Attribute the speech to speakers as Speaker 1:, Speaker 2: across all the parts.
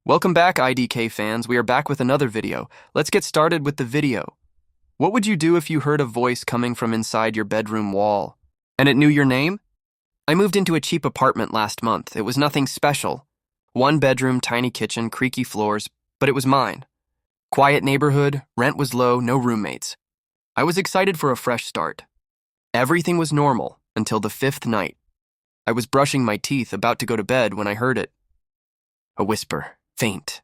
Speaker 1: Welcome back, IDK fans. We are back with another video. Let's get started with the video. What would you do if you heard a voice coming from inside your bedroom wall? And it knew your name? I moved into a cheap apartment last month. It was nothing special. One bedroom, tiny kitchen, creaky floors, but it was mine. Quiet neighborhood, rent was low, no roommates. I was excited for a fresh start. Everything was normal until the fifth night. I was brushing my teeth, about to go to bed, when I heard it. A whisper, faint,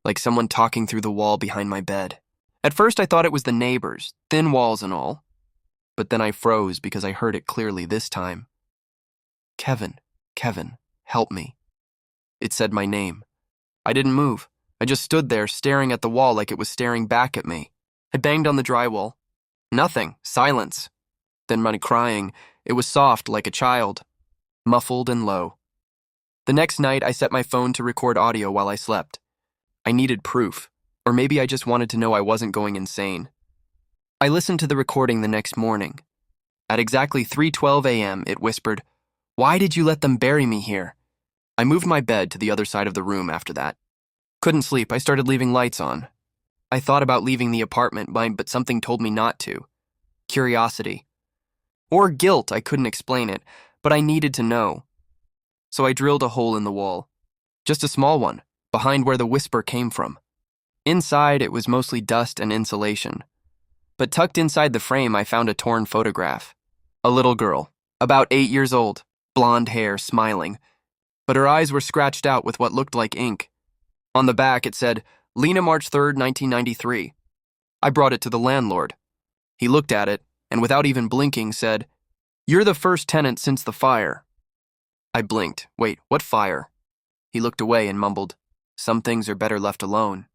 Speaker 1: like someone talking through the wall behind my bed. At first I thought it was the neighbors, thin walls and all. But then I froze because I heard it clearly this time. Kevin, help me. It said my name. I didn't move. I just stood there staring at the wall like it was staring back at me. I banged on the drywall. Nothing, silence. Then my crying, it was soft like a child, muffled and low. The next night, I set my phone to record audio while I slept. I needed proof, or maybe I just wanted to know I wasn't going insane. I listened to the recording the next morning. At exactly 3:12 a.m., it whispered, "Why did you let them bury me here?" I moved my bed to the other side of the room after that. Couldn't sleep, I started leaving lights on. I thought about leaving the apartment, but something told me not to. Curiosity. Or guilt, I couldn't explain it, but I needed to know. So I drilled a hole in the wall. Just a small one, behind where the whisper came from. Inside, it was mostly dust and insulation. But tucked inside the frame, I found a torn photograph. A little girl, about 8 years old, blonde hair, smiling. But her eyes were scratched out with what looked like ink. On the back, it said, Lena, March 3rd, 1993. I brought it to the landlord. He looked at it, and without even blinking, said, "You're the first tenant since the fire." I blinked. Wait, what fire? He looked away and mumbled, "Some things are better left alone."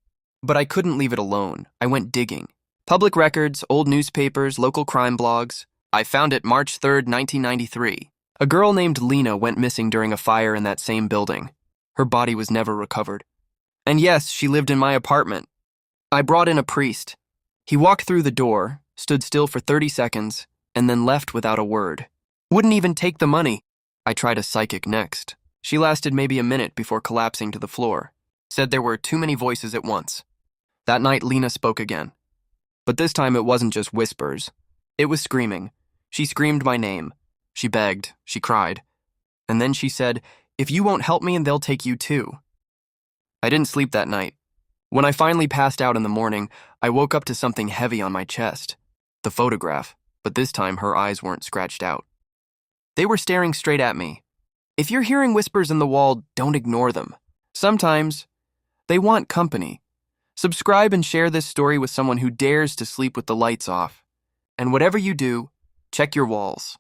Speaker 1: But I couldn't leave it alone. I went digging. Public records, old newspapers, local crime blogs. I found it March 3rd, 1993. A girl named Lena went missing during a fire in that same building. Her body was never recovered. And yes, she lived in my apartment. I brought in a priest. He walked through the door, stood still for 30 seconds, and then left without a word. Wouldn't even take the money. I tried a psychic next. She lasted maybe a minute before collapsing to the floor. Said there were too many voices at once. That night, Lena spoke again. But this time it wasn't just whispers. It was screaming. She screamed my name. She begged. She cried. And then she said, "If you won't help me, they'll take you too." I didn't sleep that night. When I finally passed out in the morning, I woke up to something heavy on my chest. The photograph, but this time her eyes weren't scratched out. They were staring straight at me. If you're hearing whispers in the wall, don't ignore them. Sometimes, they want company. Subscribe and share this story with someone who dares to sleep with the lights off. And whatever you do, check your walls.